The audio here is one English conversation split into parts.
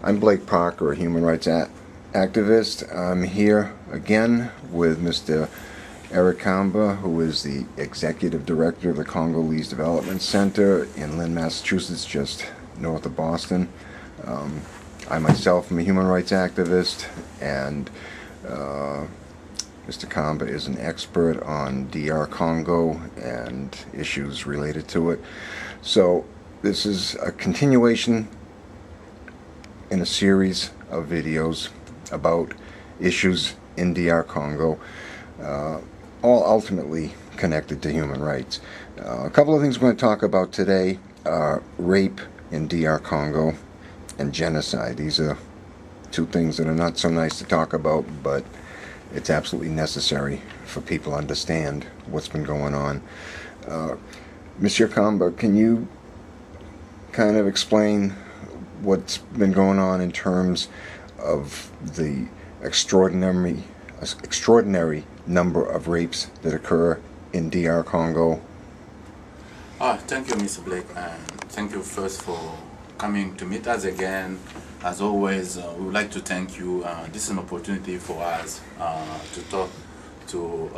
I'm Blake Parker, a human rights activist. I'm here again with Mr. Eric Kamba, who is the Executive Director of the Congolese Development Center in Lynn, Massachusetts, just north of Boston. I myself am a human rights activist, and Mr. Kamba is an expert on DR Congo and issues related to it. So this is a continuation in a series of videos about issues in DR Congo, all ultimately connected to human rights. A couple of things we're going to talk about today are rape in DR Congo and genocide. These are two things that are not so nice to talk about, but it's absolutely necessary for people to understand what's been going on. Monsieur Kamba, can you kind of explain what's been going on in terms of the extraordinary number of rapes that occur in DR Congo? Thank you, Mr. Blake, and thank you first for coming to meet us again. As always, we would like to thank you. This is an opportunity for us to talk to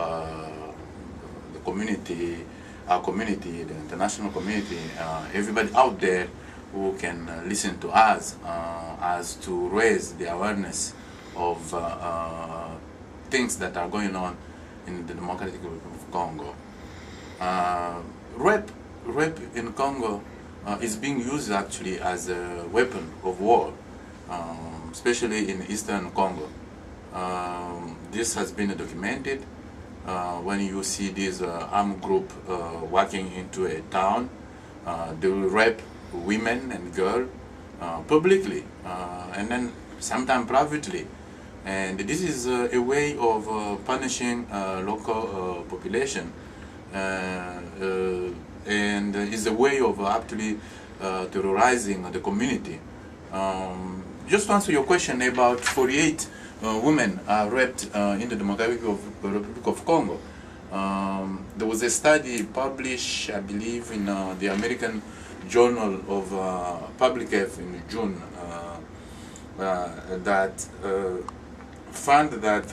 the community, our community, the international community, everybody out there who can listen to us as to raise the awareness of things that are going on in the Democratic Republic of Congo. Rape in Congo is being used actually as a weapon of war, especially in eastern Congo. This has been documented when you see this armed group walking into a town. They will rape women and girls publicly, and then sometimes privately. And this is a way of punishing local population, and is a way of actually terrorizing the community. Just to answer your question, about 48 women are raped in the Democratic Republic of Congo. There was a study published, I believe, in the American Journal of Public Health in June that found that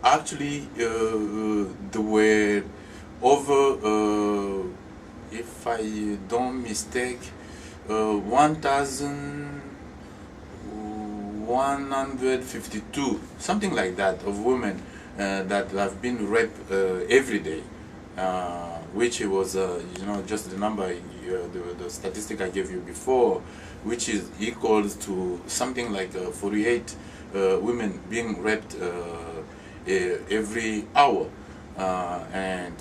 actually there were over, if I don't mistake, 1,152, something like that, of women that have been raped every day. Which was, just the number, the statistic I gave you before, which is equals to something like 48 women being raped every hour, and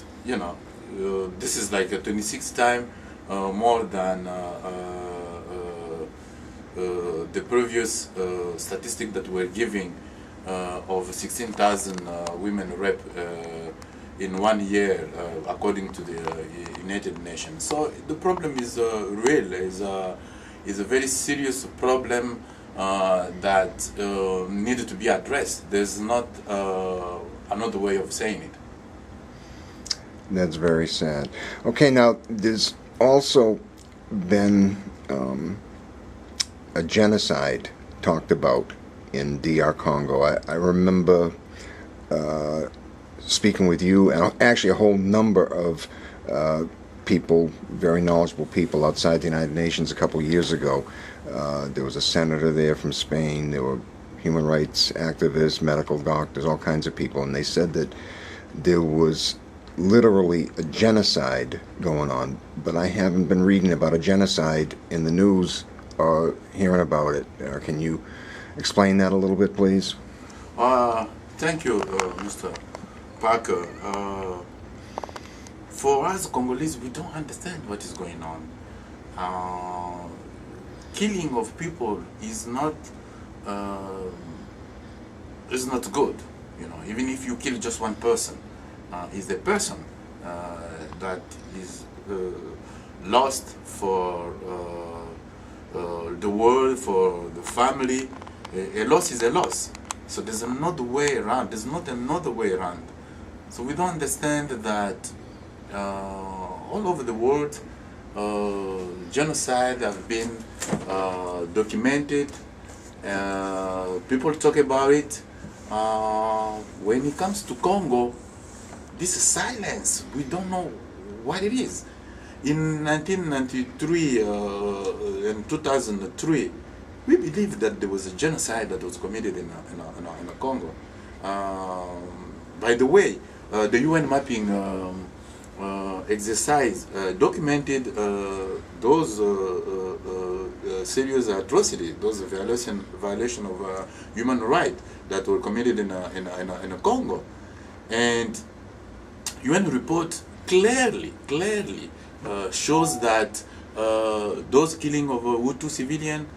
this is like a 26 times more than the previous statistic that we're giving of 16,000 women raped in 1 year, according to the United Nations. So the problem is real. Is a very serious problem that needed to be addressed. There's not another way of saying it. That's very sad. Okay, now there's also been a genocide talked about in DR Congo. I remember speaking with you and actually a whole number of people, very knowledgeable people outside the United Nations a couple years ago. There was a senator there from Spain. There were human rights activists, medical doctors, all kinds of people, and they said that there was literally a genocide going on, but I haven't been reading about a genocide in the news or hearing about it. Can you explain that a little bit, please? Thank you, Mr. Parker. For us Congolese, we don't understand what is going on. Killing of people is not good. Even if you kill just one person, is the person that is lost for the world, for the family. A loss is a loss. So there's another way around. There's not another way around. So we don't understand that all over the world genocide have been documented. People talk about it. When it comes to Congo, this is silence. We don't know what it is. In 1993 and 2003, we believe that there was a genocide that was committed in Congo. By the way, the UN mapping exercise documented those serious atrocities, those violation of human rights that were committed in Congo, and UN report clearly shows that those killing of Hutu civilian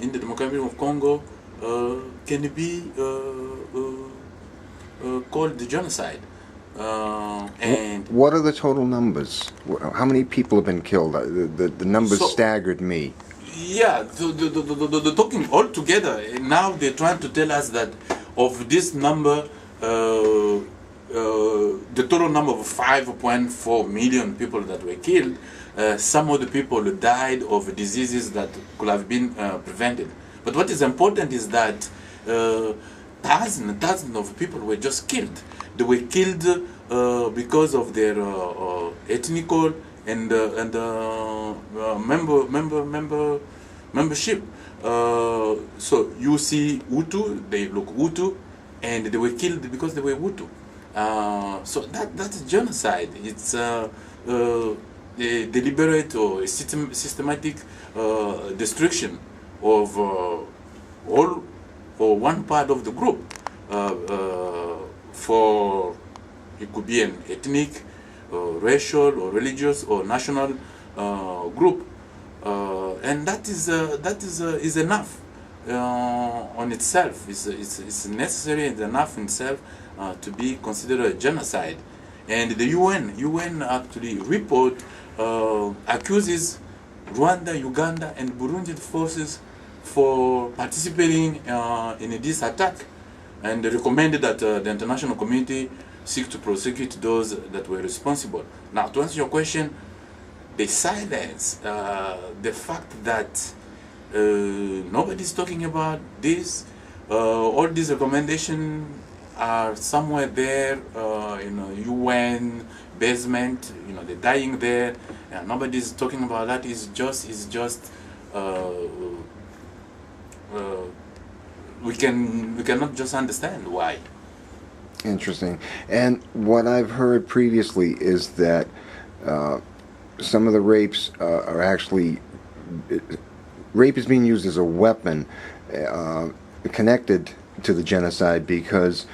in the Democratic Republic of Congo can be called the genocide. And what are the total numbers? How many people have been killed? The numbers staggered me. Yeah, the talking all together. Now they're trying to tell us that of this number, the total number of 5.4 million people that were killed, some of the people died of diseases that could have been prevented. But what is important is that thousands of people were just killed. They were killed because of their ethnical and membership. So you see Hutu, they look Hutu, and they were killed because they were Hutu. So that's genocide. It's a deliberate or a systematic destruction of all or one part of the group. For it could be an ethnic, racial, or religious, or national group, and that is enough on itself. It's necessary and enough in itself to be considered a genocide. And the UN actually report accuses Rwanda, Uganda, and Burundi forces for participating in this attack, and recommended that the international community seek to prosecute those that were responsible. Now, to answer your question, the silence, the fact that nobody's talking about this, all these recommendations are somewhere there in a UN basement, they're dying there, and nobody's talking about that. Is just we cannot just understand why. Interesting. And what I've heard previously is that some of the rapes are actually, rape is being used as a weapon connected to the genocide, because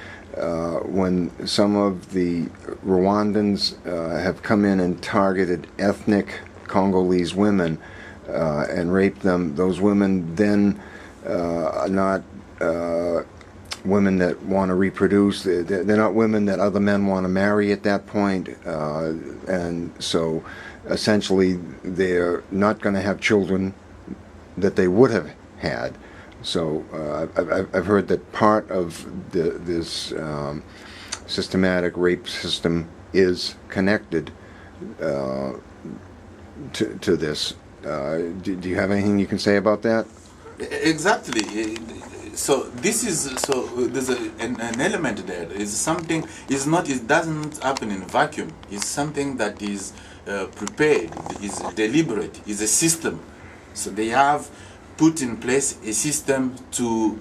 when some of the Rwandans have come in and targeted ethnic Congolese women and raped them, those women then are not women that want to reproduce. They're not women that other men want to marry at that point, and so essentially they're not going to have children that they would have had. So I've heard that part of this systematic rape system is connected to this. Do you have anything you can say about that? Exactly. So this is there's an element there. It's something. It doesn't happen in a vacuum. It's something that is prepared. Is deliberate. Is a system. So they have put in place a system to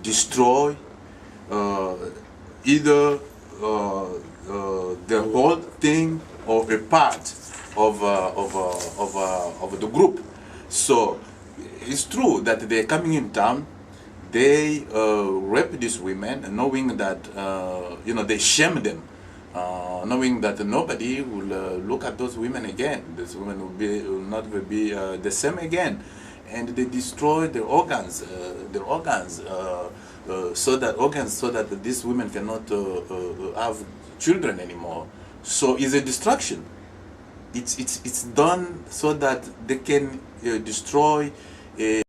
destroy either the whole thing or a part of the group. So it's true that they're coming in town. They rape these women, knowing that they shame them, knowing that nobody will look at those women again. These women will not be the same again, and they destroy their organs, so that these women cannot have children anymore. So it's a destruction. It's done so that they can destroy a